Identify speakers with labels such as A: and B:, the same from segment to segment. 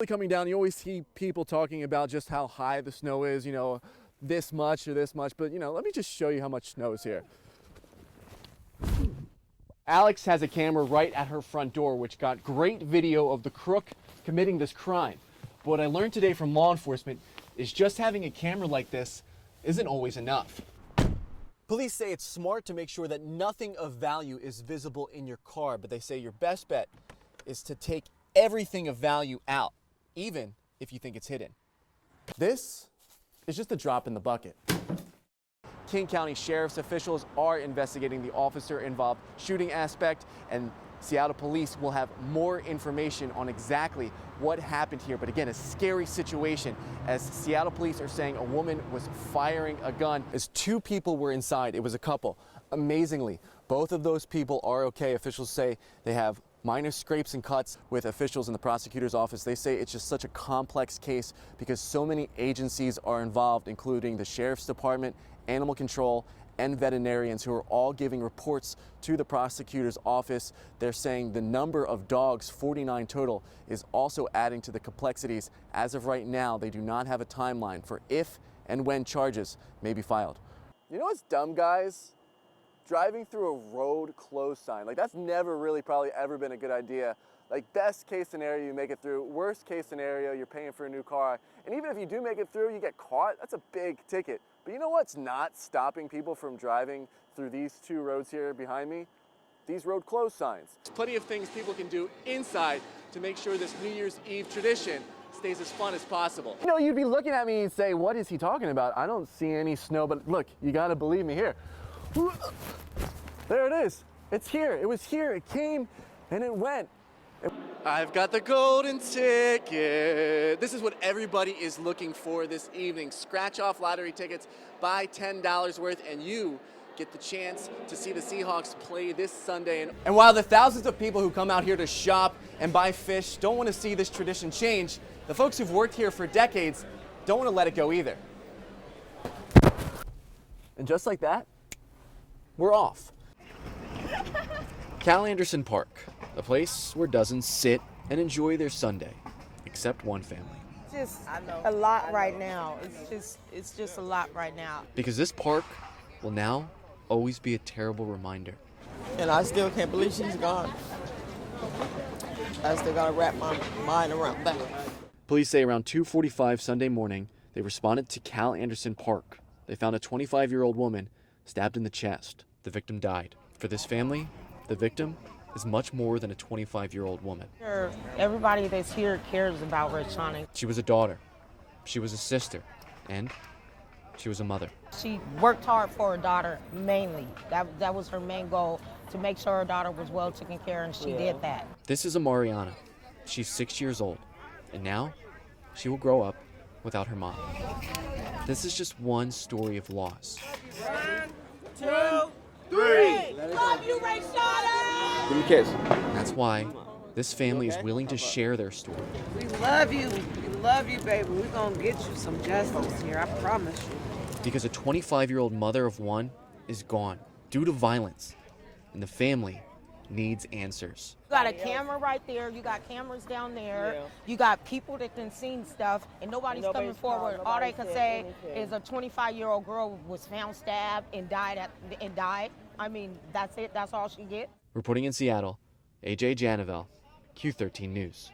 A: coming down, you always see people talking about just how high the snow is, you know, this much or this much, but you know, let me just show you how much snow is here. Alex has a camera right at her front door, which got great video of the crook committing this crime. But what I learned today from law enforcement is just having a camera like this isn't always enough. Police say it's smart to make sure that nothing of value is visible in your car, but they say your best bet is to take everything of value out, even if you think it's hidden. This is just a drop in the bucket. King County Sheriff's officials are investigating the officer-involved shooting aspect, and Seattle police will have more information on exactly what happened here. But again, a scary situation, as Seattle police are saying a woman was firing a gun as two people were inside. It was a couple. Amazingly, both of those people are okay. Officials say they have minor scrapes and cuts. With officials in the prosecutor's office, they say it's just such a complex case because so many agencies are involved, including the Sheriff's Department, Animal Control, and veterinarians, who are all giving reports to the prosecutor's office. They're saying the number of dogs, 49 total, is also adding to the complexities. As of right now, they do not have a timeline for if and when charges may be filed. You know what's dumb, guys? Driving through a road closed sign. Like, that's never really probably ever been a good idea. Like, best case scenario, you make it through. Worst case scenario, you're paying for a new car. And even if you do make it through, you get caught, that's a big ticket. But you know what's not stopping people from driving through these two roads here behind me? These road closed signs. There's plenty of things people can do inside to make sure this New Year's Eve tradition stays as fun as possible. You know, you'd be looking at me and say, what is he talking about? I don't see any snow, but look, you gotta believe me here. There it is. It's here. It was here. It came and it went. I've got the golden ticket. This is what everybody is looking for this evening. Scratch off lottery tickets, buy $10 worth, and you get the chance to see the Seahawks play this Sunday. And while the thousands of people who come out here to shop and buy fish don't want to see this tradition change, the folks who've worked here for decades don't want to let it go either. And just like that, we're off. Cal Anderson Park, a place where dozens sit and enjoy their Sunday, except one family.
B: Just a lot right now. It's just a lot right now.
A: Because this park will now always be a terrible reminder.
C: And I still can't believe she's gone. I still gotta wrap my mind around that.
A: Police say around 2:45 Sunday morning, they responded to Cal Anderson Park. They found a 25-year-old woman stabbed in the chest. The victim died. For this family, the victim is much more than a 25-year-old woman.
B: Everybody that's here cares about Rachani.
A: She was a daughter, she was a sister, and she was a mother.
B: She worked hard for her daughter mainly. That was her main goal, to make sure her daughter was well taken care of, and she did that.
A: This is Amariana. She's 6 years old, and now she will grow up without her mom. This is just one story of loss.
C: 1, 2, 3.
B: Love you, Rachani!
C: Give me a kiss.
A: That's why this family is willing to share their story.
D: We love you. We love you, baby. We're going to get you some justice here, I promise you.
A: Because a 25-year-old mother of one is gone due to violence, and the family needs answers.
B: You got a camera right there. You got cameras down there. You got people that can see stuff, and nobody's coming forward. All they can say is a 25-year-old girl was found stabbed and died. I mean, that's it. That's all she get.
A: Reporting in Seattle, AJ Janavel, Q13 News.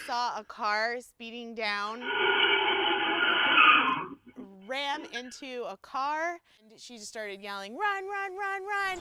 E: Saw a car speeding down, ran into a car, and she just started yelling, "Run, run, run, run!"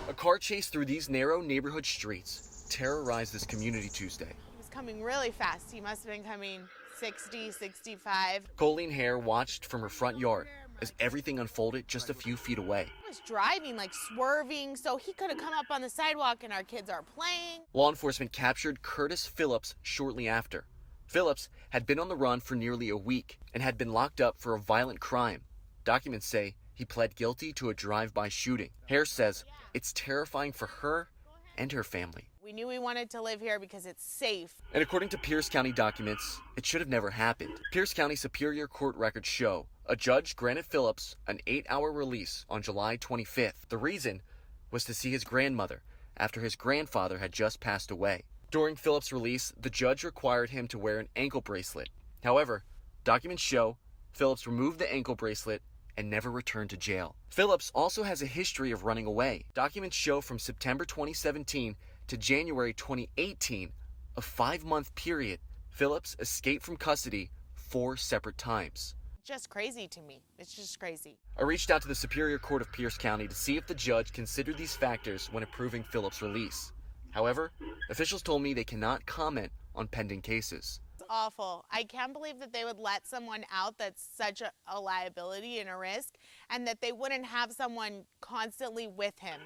A: A car chase through these narrow neighborhood streets terrorized this community Tuesday.
E: He was coming really fast. He must have been coming 60, 65.
A: Colleen Hare watched from her front yard as everything unfolded just a few feet away.
E: He was driving, like swerving, so he could have come up on the sidewalk and our kids are playing.
A: Law enforcement captured Curtis Phillips shortly after. Phillips had been on the run for nearly a week and had been locked up for a violent crime. Documents say he pled guilty to a drive-by shooting. Hare says it's terrifying for her and her family.
E: We knew we wanted to live here because it's safe.
A: And according to Pierce County documents, it should have never happened. Pierce County Superior Court records show A judge granted Phillips an 8-hour release on July 25th. The reason was to see his grandmother after his grandfather had just passed away. During Phillips' release, the judge required him to wear an ankle bracelet. However, documents show Phillips removed the ankle bracelet and never returned to jail. Phillips also has a history of running away. Documents show from September 2017 to January 2018, a 5-month period, Phillips escaped from custody 4 separate times.
E: Just crazy to me. It's just crazy.
A: I reached out to the Superior Court of Pierce County to see if the judge considered these factors when approving Phillips' release. However, officials told me they cannot comment on pending cases.
E: It's awful. I can't believe that they would let someone out that's such a liability and a risk, and that they wouldn't have someone constantly with him.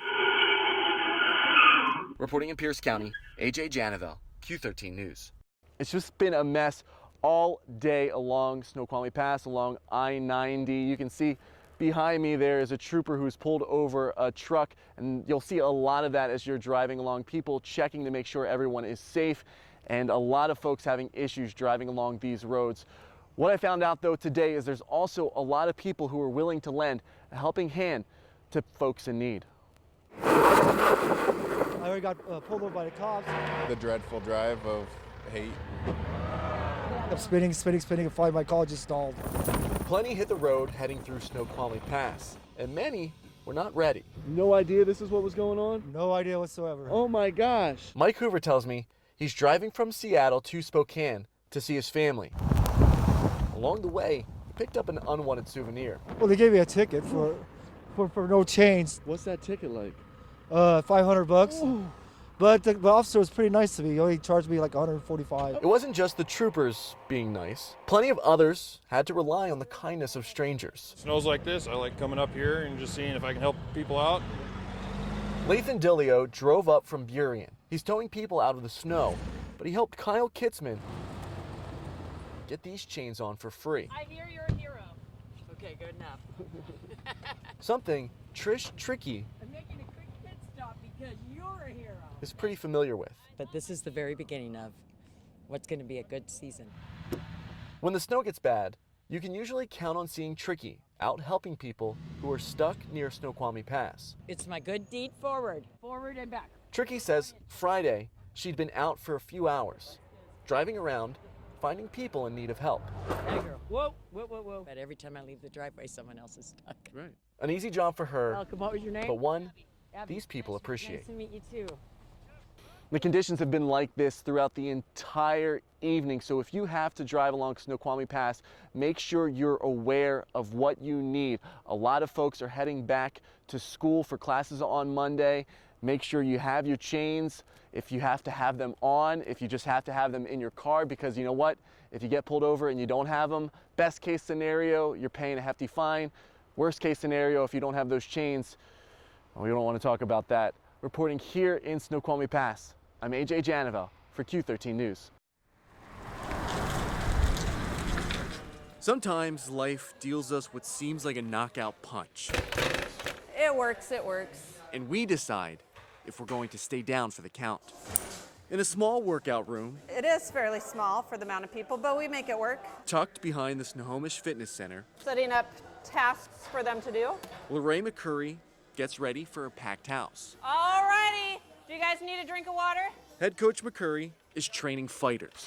A: Reporting in Pierce County, AJ Janavel, Q13 News. It's just been a mess all day along Snoqualmie Pass, along I-90. You can see behind me there is a trooper who's pulled over a truck, and you'll see a lot of that as you're driving along. People checking to make sure everyone is safe, and a lot of folks having issues driving along these roads. What I found out though today is there's also a lot of people who are willing to lend a helping hand to folks in need.
F: I already got pulled over by the cops.
G: The dreadful drive of hate.
F: I'm spinning, and finally my car just stalled.
A: Plenty hit the road heading through Snoqualmie Pass, and many were not ready. No idea this is what was going on?
F: No idea whatsoever.
A: Oh my gosh. Mike Hoover tells me he's driving from Seattle to Spokane to see his family. Along the way, he picked up an unwanted souvenir.
F: Well, they gave me a ticket for no change.
A: What's that ticket like?
F: $500. Ooh. But the officer was pretty nice to me. He only charged me like $145.
A: It wasn't just the troopers being nice. Plenty of others had to rely on the kindness of strangers.
H: Snows like this, I like coming up here and just seeing if I can help people out.
A: Lathan Dillio drove up from Burien. He's towing people out of the snow, but he helped Kyle Kitzman get these chains on for free.
I: I hear you're a hero. Okay, good enough.
A: Something Trish Tricky
I: I'm making a quick pit stop because you're a hero.
A: is pretty familiar with.
J: But this is the very beginning of what's going to be a good season.
A: When the snow gets bad, you can usually count on seeing Tricky out helping people who are stuck near Snoqualmie Pass.
J: It's my good deed forward.
I: Forward and back.
A: Tricky says Friday she'd been out for a few hours, driving around, finding people in need of help.
J: Hey girl. Whoa, whoa, whoa, whoa. But every time I leave the driveway, someone else is stuck.
A: Right. An easy job for her,
J: Welcome. What was your name?
A: but one
J: Abby.
A: these people appreciate.
J: Nice to meet you too.
A: The conditions have been like this throughout the entire evening, so if you have to drive along Snoqualmie Pass, make sure you're aware of what you need. A lot of folks are heading back to school for classes on Monday. Make sure you have your chains if you have to have them on, if you just have to have them in your car, because you know what? If you get pulled over and you don't have them, best case scenario, you're paying a hefty fine. Worst case scenario, if you don't have those chains, well, we don't want to talk about that. Reporting here in Snoqualmie Pass, I'm AJ Janavel for Q13 News. Sometimes life deals us what seems like a knockout punch.
K: It works, it works.
A: And we decide if we're going to stay down for the count. In a small workout room,
K: It is fairly small for the amount of people, but we make it work.
A: tucked behind the Snohomish Fitness Center,
K: Setting up tasks for them to do.
A: Lorraine McCurry gets ready for a packed house.
K: Alrighty, do you guys need a drink of water?
A: Head coach McCurry is training fighters.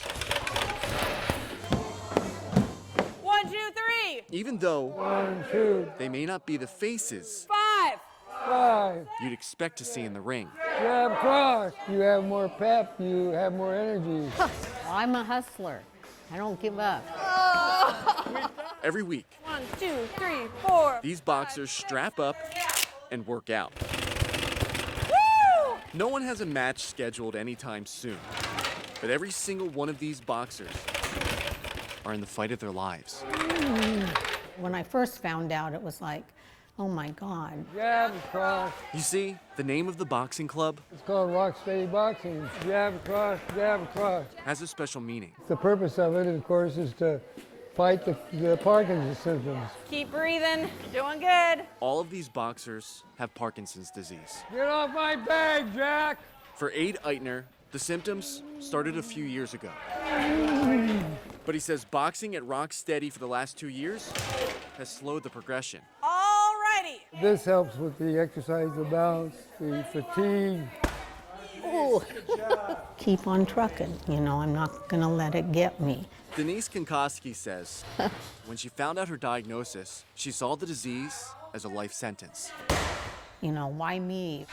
K: 1, 2, 3.
A: Even though
F: 1, 2,
A: they may not be the faces
K: 5.
F: 5.
A: you'd expect to see in the ring.
F: Jab cross. You have more pep. You have more energy.
L: I'm a hustler. I don't give up.
A: Every week,
K: 1, 2, 3, 4.
A: these boxers strap up and work out.
K: Woo!
A: No one has a match scheduled anytime soon, but every single one of these boxers are in the fight of their lives.
L: When I first found out, it was like, oh my God.
F: Jab cross.
A: You see, the name of the boxing club
F: It's called Rock Steady Boxing. Jab cross, jab cross.
A: has a special meaning.
F: The purpose of it, of course, is to fight the Parkinson's symptoms.
K: Keep breathing. You're doing good.
A: All of these boxers have Parkinson's disease.
F: Get off my bag, Jack!
A: For Aid Eitner, the symptoms started a few years ago. But he says boxing at Rock Steady for the last 2 years has slowed the progression.
K: Alrighty.
M: This helps with the exercise, the balance, the fatigue.
L: Ooh. Keep on trucking. You know, I'm not going to let it get me.
A: Denise Konkoski says when she found out her diagnosis, she saw the disease as a life sentence.
L: You know, why me?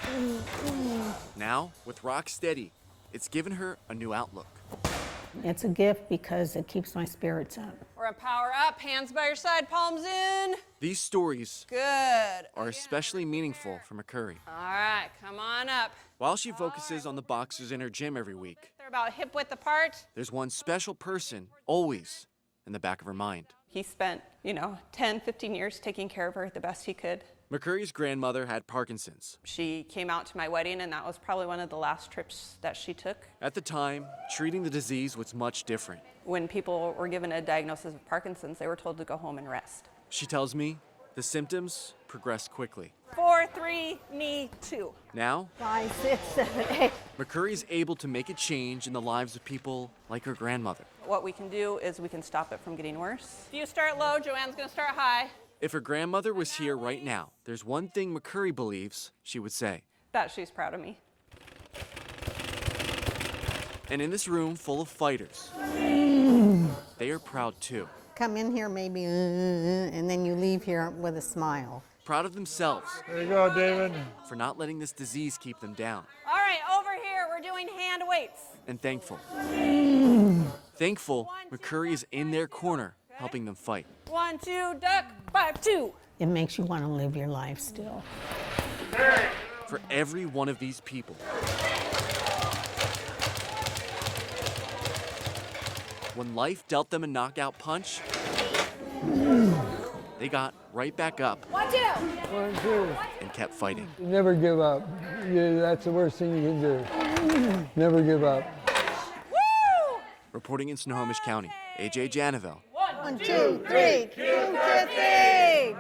A: Now, with Rock Steady, it's given her a new outlook.
L: It's a gift because it keeps my spirits up.
K: We're gonna power up, hands by your side, palms in.
A: These stories
K: Good.
A: are especially meaningful for McCurry.
K: All right, come on up.
A: While she focuses on the boxers in her gym every week,
K: They're about hip width apart.
A: there's one special person always in the back of her mind.
N: He spent, 10, 15 years taking care of her the best he could.
A: McCurry's grandmother had Parkinson's.
N: She came out to my wedding, and that was probably one of the last trips that she took.
A: At the time, treating the disease was much different.
N: When people were given a diagnosis of Parkinson's, they were told to go home and rest.
A: She tells me the symptoms progressed quickly.
K: 4, 3, knee, 2.
A: Now,
L: 5, 6, 7, 8.
A: McCurry's able to make a change in the lives of people like her grandmother.
N: What we can do is we can stop it from getting worse.
K: If you start low, Joanne's gonna start high.
A: If her grandmother was here right now, there's one thing McCurry believes she would say.
N: That she's proud of me.
A: And in this room full of fighters, they are proud too.
L: Come in here maybe, and then you leave here with a smile.
A: Proud of themselves.
M: There you go, David.
A: For not letting this disease keep them down.
K: All right, over here, we're doing hand weights.
A: And thankful. Thankful McCurry is in their corner helping them fight.
K: 1, 2, duck, 5, 2.
L: It makes you want to live your life still.
A: For every one of these people, when life dealt them a knockout punch, they got right back up
K: 1, 2.
M: 1, 2.
A: and kept fighting.
M: Never give up. That's the worst thing you can do. Never give up.
K: Woo!
A: Reporting in Snohomish County, AJ Janavel.
K: 1, 2, 3, 2, 3.